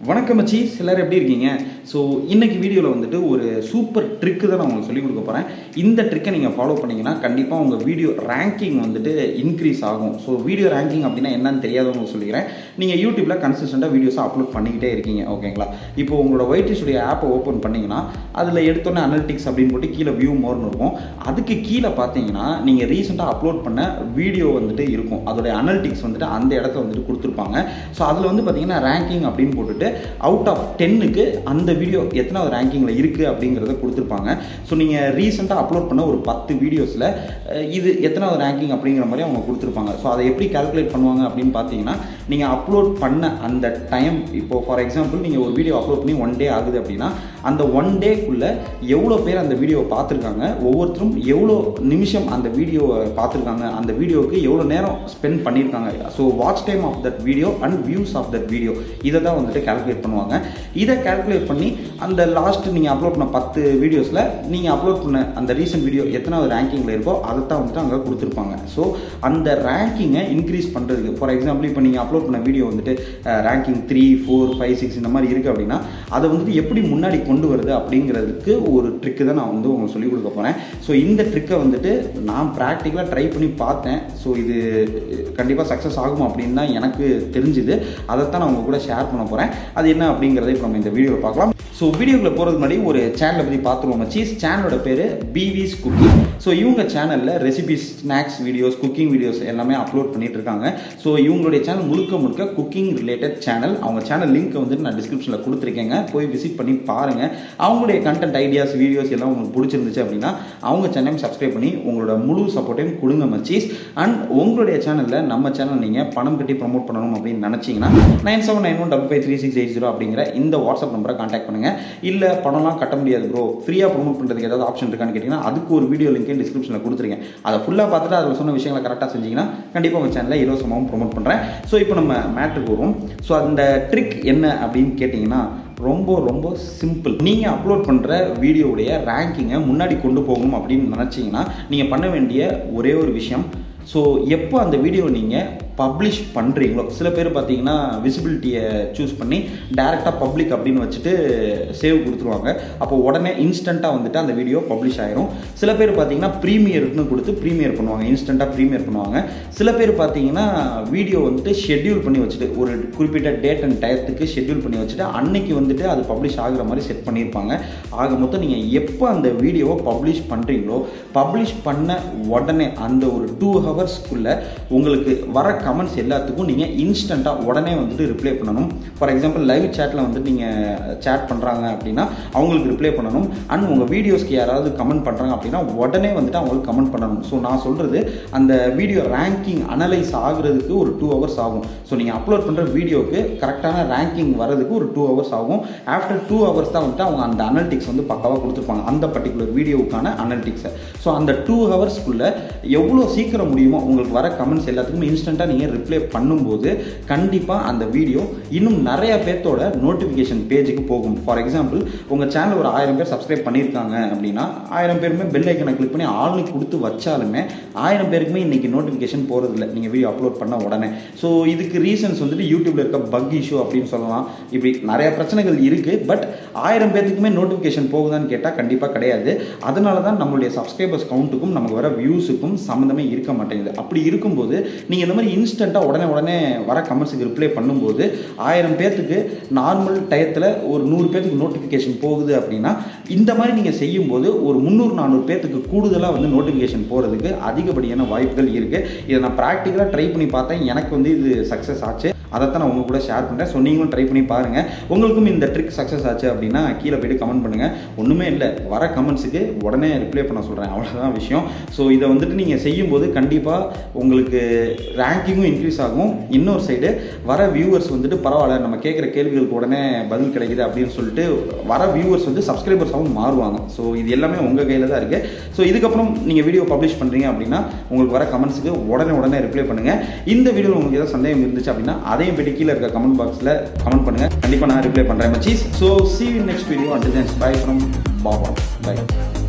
வணக்கம் மச்சி, எல்லாரும் எப்படி இருக்கீங்க? ஸோ இன்னைக்கு வீடியோவில் வந்துட்டு ஒரு சூப்பர் ட்ரிக்கு தான் நான் உங்களுக்கு சொல்லிக் கொடுக்க போகிறேன். இந்த ட்ரிக்கை நீங்கள் ஃபாலோ பண்ணிங்கன்னா கண்டிப்பாக உங்கள் வீடியோ ரேங்கிங் வந்துட்டு இன்க்ரீஸ் ஆகும். ஸோ வீடியோ ரேங்கிங் அப்படின்னா என்னன்னு தெரியாதவங்க சொல்லிக்கிறேன். நீங்கள் யூடியூப்பில் கன்சிஸ்டண்ட்டாக வீடியோஸை அப்லோட் பண்ணிக்கிட்டே இருக்கீங்க, ஓகேங்களா? இப்போ உங்களோட ஒயிட்டிஷுடைய ஆப்பை ஓப்பன் பண்ணிங்கன்னா அதில் எடுத்தோன்னே அனலிட்டிக்ஸ் அப்படின்னு போட்டு கீழே வியூ மோர்னு இருக்கும். அதுக்கு கீழே பார்த்தீங்கன்னா நீங்கள் ரீசெண்டாக அப்லோட் பண்ண வீடியோ வந்துட்டு இருக்கும். அதோடைய அனலிட்டிக்ஸ் வந்துட்டு அந்த இடத்த வந்துட்டு கொடுத்துருப்பாங்க. ஸோ அதில் வந்து பார்த்தீங்கன்னா ரேங்கிங் அப்படின்னு போட்டுட்டு அவுட் ஆஃப் 10க்கு அந்த வீடியோ எத்தனாவது ரேங்கிங்கில் இருக்குது அப்படிங்கிறத கொடுத்துருப்பாங்க. ஸோ நீங்கள் ரீசெண்டாக அப்லோட் பண்ண ஒரு 10 வீடியோஸில் இது எத்தனாவது ரேங்கிங் அப்படிங்கிற மாதிரி அவங்க கொடுத்துருப்பாங்க. ஸோ அதை எப்படி கால்குலேட் பண்ணுவாங்க அப்படின்னு பார்த்தீங்கன்னா, நீங்கள் அப்லோட் பண்ண அந்த டைம், இப்போ ஃபார் எக்ஸாம்பிள் நீங்கள் ஒரு வீடியோ அப்லோட் பண்ணி 1 டே ஆகுது அப்படின்னா அந்த 1 டேக்குள்ளே எவ்வளோ பேர் அந்த வீடியோவை பார்த்துருக்காங்க, ஒவ்வொருத்தரும் எவ்வளோ நிமிஷம் அந்த வீடியோவை பார்த்துருக்காங்க, அந்த வீடியோவுக்கு எவ்வளோ நேரம் ஸ்பெண்ட் பண்ணியிருக்காங்க. So watch time of that video and views of that video, இதை தான் வந்துட்டு கால்குலேட் பண்ணுவாங்க. இதை கால்குலேட் பண்ணி அந்த லாஸ்ட் நீங்கள் அப்லோட் பண்ண 10 வீடியோஸில் நீங்கள் அப்லோட் பண்ண அந்த ரீசெண்ட் வீடியோ எத்தனாவது ரேங்கிங்கில் இருக்கோ அதை தான் வந்துட்டு அங்கே கொடுத்துருப்பாங்க. ஸோ அந்த ரேங்கிங்கை இன்க்ரீஸ் பண்ணுறதுக்கு, ஃபார் எக்ஸாம்பிள் இப்போ நீங்கள் அப்லோட் பண்ண வீடியோ வந்துட்டு ரேங்கிங் 3, 4, 5, 6 இந்த மாதிரி இருக்குது அப்படின்னா அதை வந்துட்டு எப்படி முன்னாடி கொண்டு வருது அப்படிங்கிறதுக்கு ஒரு ட்ரிக்கு தான் நான் வந்து உங்களுக்கு சொல்லிக் கொடுக்க போகிறேன். ஸோ இந்த ட்ரிக்கை வந்துட்டு நான் ப்ராக்டிக்கலாக ட்ரை பண்ணி பார்த்தேன். ஸோ இது கண்டிப்பாக சக்ஸஸ் ஆகும் அப்படின்னு தான் எனக்கு தெரிஞ்சுது. அதைத்தான் நான் உங்கள் கூட ஷேர் பண்ண போகிறேன். அது என்ன அப்படிங்கிறத இப்போ நம்ம இந்த வீடியோவில் பார்க்கலாம். ஸோ வீடியோக்குள்ள போகிறதுக்கு முன்னாடி ஒரு சேனலை பற்றி பார்த்துருவோம் மச்சி. சேனலோட பேர் beevees குக்கிங். ஸோ இவங்க சேனலில் recipes, snacks videos, cooking videos எல்லாமே அப்லோட் பண்ணிட்டு இருக்காங்க. ஸோ இவங்களுடைய சேனல் முழுக்க முழுக்க குக்கிங் ரிலேட்டட் சேனல். அவங்க சேனல் லிங்க் வந்துட்டு நான் டிஸ்கிரிப்ஷனில் கொடுத்துருக்கேங்க, போய் விசிட் பண்ணி பாருங்கள். அவங்களுடைய கண்டென்ட், ஐடியாஸ், வீடியோஸ் எல்லாம் உங்களுக்கு பிடிச்சிருந்துச்சு அப்படின்னா அவங்க சேனலையும் சப்ஸ்கிரைப் பண்ணி உங்களோட முழு சப்போர்ட்டையும் கொடுங்க மச்சீஸ். அண்ட் உங்களுடைய சேனலில் நம்ம சேனல் நீங்கள் பணம் கட்டி ப்ரமோட் பண்ணணும் அப்படின்னு நினச்சிங்கன்னா 9791553680 அப்படிங்கிற இந்த வாட்ஸ்அப் நம்பரை கான்டாக்ட் பண்ணுங்கள். இல்லை பணம்லாம் கட்ட முடியாது ப்ரோ, ஃப்ரீயாக ப்ரொமோட் பண்ணுறதுக்கு ஏதாவது ஆப்ஷன் இருக்கான்னு கேட்டிங்கன்னா அதுக்கு ஒரு வீடியோ லிங்க் டிஸ்கிரிப்ஷனில் கொடுத்துருங்க. அதை ஃபுல்லாக பார்த்துட்டு அதில் சொன்ன விஷயங்களை கரெக்டாக செஞ்சிங்கன்னா கண்டிப்பாக உங்கள் சேனலில் இலவசமாகவும் ப்ரொமோட் பண்ணுறேன். ஸோ இப்போ நம்ம மேட்ருக்கு வருவோம். ஸோ அந்த ட்ரிக் என்ன அப்படின்னு கேட்டிங்கன்னா ரொம்ப ரொம்ப சிம்பிள். நீங்கள் அப்லோட் பண்ணுற வீடியோவுடைய ரேங்கிங்கை முன்னாடி கொண்டு போகணும் அப்படின்னு நினச்சிங்கன்னா நீங்கள் பண்ண வேண்டிய ஒரே ஒரு விஷயம், ஸோ எப்போ அந்த வீடியோ நீங்கள் பப்ளிஷ் பண்ணுறீங்களோ, சில பேர் பார்த்தீங்கன்னா விசிபிலிட்டியை சூஸ் பண்ணி டேரெக்டாக பப்ளிக் அப்படின்னு வச்சுட்டு சேவ் கொடுத்துருவாங்க. அப்போ உடனே இன்ஸ்டண்ட்டாக வந்துட்டு அந்த வீடியோ பப்ளிஷ் ஆயிரும். சில பேர் பார்த்தீங்கன்னா ப்ரீமியர்னு கொடுத்து ப்ரீமியர் பண்ணுவாங்க, இன்ஸ்டண்ட்டாக ப்ரீமியர் பண்ணுவாங்க. சில பேர் பார்த்தீங்கன்னா வீடியோ வந்துட்டு ஷெட்யூல் பண்ணி வச்சுட்டு ஒரு குறிப்பிட்ட டேட் அண்ட் டயத்துக்கு ஷெட்யூல் பண்ணி வச்சுட்டு அன்னைக்கு வந்துட்டு அது பப்ளிஷ் ஆகுற மாதிரி செட் பண்ணியிருப்பாங்க. ஆக மொத்தம் நீங்கள் எப்போ அந்த வீடியோவை பப்ளிஷ் பண்ணுறீங்களோ, பப்ளிஷ் பண்ண உடனே அந்த ஒரு 2 ஹவர்ஸ்க்குள்ளே உங்களுக்கு வர கமெண்ட்ஸ் எல்லாத்துக்கும் நீங்கள் இன்ஸ்டண்ட்டாக உடனே வந்துட்டு ரிப்ளை பண்ணணும். ஃபார் எக்ஸாம்பிள் லைவ் சேட்டில் வந்துட்டு நீங்கள் சேட் பண்ணுறாங்க அப்படின்னா அவங்களுக்கு ரிப்ளை பண்ணணும். அண்ட் உங்கள் வீடியோஸ்க்கு யாராவது கமெண்ட் பண்ணுறாங்க அப்படின்னா உடனே வந்துட்டு அவங்களுக்கு கமெண்ட் பண்ணணும். ஸோ நான் சொல்கிறது அந்த வீடியோ ரேங்கிங் அனலைஸ் ஆகுறதுக்கு ஒரு 2 ஹவர்ஸ் ஆகும். ஸோ நீங்கள் அப்லோட் பண்ணுற வீடியோவுக்கு கரெக்டான ரேங்கிங் வரதுக்கு ஒரு 2 ஹவர்ஸ் ஆகும். ஆஃப்டர் 2 ஹவர்ஸ் தான் வந்துட்டு அவங்க அந்த அனலிட்டிக்ஸ் வந்து பக்காவாக கொடுத்துருப்பாங்க, அந்த பர்டிகுலர் வீடியோவுக்கான அனலிட்டிக்ஸை. ஸோ அந்த 2 ஹவர்ஸ்க்குள்ளே எவ்வளோ சீக்கிரம் முடியுமோ உங்களுக்கு வர கமெண்ட்ஸ் எல்லாத்துக்கும் இன்ஸ்டண்ட்டாக நீங்கள் ரிப்ளை பண்ணும்போது கண்டிப்பாக அந்த வீடியோ இன்னும் நிறைய பேர்த்தோட நோட்டிஃபிகேஷன் பேஜுக்கு போகும். ஃபார் எக்ஸாம்பிள் உங்கள் சேனல் ஒரு 1000 பேர் சப்ஸ்கிரைப் பண்ணியிருக்காங்க அப்படின்னா 1000 பேருமே பெல் ஐக்கனை கிளிக் பண்ணி ஆல்னு கொடுத்து வச்சாலுமே 1000 பேருக்குமே இன்னைக்கு நோட்டிஃபிகேஷன் போகிறதில்ல நீங்கள் வீடியோ அப்லோட் பண்ண உடனே. ஸோ இதுக்கு ரீசன்ஸ் வந்துட்டு யூடியூப்ல இருக்க பக் இஷ்யூ அப்படின்னு சொல்லலாம். இப்படி நிறைய பிரச்சனைகள் இருக்குது. பட் 1000 பேருக்குமே நோட்டிஃபிகேஷன் போகுதான்னு கேட்டால் கண்டிப்பாக கிடையாது. அதனால தான் நம்மளுடைய சப்ஸ்கிரைபர்ஸ் கவுண்ட்டுக்கும் நமக்கு வர வியூஸுக்கும் சம்மந்தமே இருக்க மாட்டேங்குது. அப்படி இருக்கும்போது நீங்கள் இந்த மாதிரி இன்ஸ்டண்ட்டாக உடனே வர கமெண்ட்ஸுக்கு ரிப்ளை பண்ணும்போது 1000 பேர்த்துக்கு நார்மல் டயத்தில் ஒரு 100 பேர்த்துக்கு நோட்டிஃபிகேஷன் போகுது அப்படின்னா இந்த மாதிரி நீங்கள் செய்யும்போது ஒரு 300-400 பேர்த்துக்கு கூடுதலாக வந்து நோட்டிஃபிகேஷன் போகிறதுக்கு அதிகப்படியான வாய்ப்புகள் இருக்குது. இதை நான் ப்ராக்டிக்கலாக ட்ரை பண்ணி பார்த்தேன், எனக்கு வந்து இது சக்ஸஸ் ஆச்சு. அதைத்தான் நான் உங்கள் கூட ஷேர் பண்ணுறேன். ஸோ நீங்களும் ட்ரை பண்ணி பாருங்கள். உங்களுக்கும் இந்த ட்ரிக் சக்ஸஸ் ஆச்சு அப்படின்னா கீழே போய்ட்டு கமெண்ட் பண்ணுங்கள். ஒன்றுமே இல்லை, வர கமெண்ட்ஸுக்கு உடனே ரிப்ளை பண்ண சொல்கிறேன், அவ்வளோதான் விஷயம். ஸோ இதை வந்துட்டு நீங்கள் செய்யும்போது கண்டிப்பாக உங்களுக்கு ரேங்கிங்கும் இன்க்ரீஸ் ஆகும். இன்னொரு சைடு வர வியூவர்ஸ் வந்துட்டு பரவாயில்ல, நம்ம கேட்குற கேள்விகளுக்கு உடனே பதில் கிடைக்குது அப்படின்னு சொல்லிட்டு வர வியூவர்ஸ் வந்து சப்ஸ்கிரைபர்ஸாகவும் மாறுவாங்க. ஸோ இது எல்லாமே உங்கள் கையில் தான் இருக்குது. ஸோ இதுக்கப்புறம் நீங்கள் வீடியோ பப்ளிஷ் பண்ணுறீங்க அப்படின்னா உங்களுக்கு வர கமெண்ட்ஸுக்கு உடனே ரிப்ளை பண்ணுங்கள். இந்த வீடியோவில் உங்களுக்கு ஏதாவது சந்தேகம் இருந்துச்சு அப்படின்னா அதையும் போய்ட்டு கீழே இருக்க கமெண்ட் பாக்ஸில் கமெண்ட் பண்ணுங்கள். கண்டிப்பாக நான் ரிப்ளை பண்ணுறேன் மச்சீஸ். So see you in next video. Until then, bye from Baba. Bye.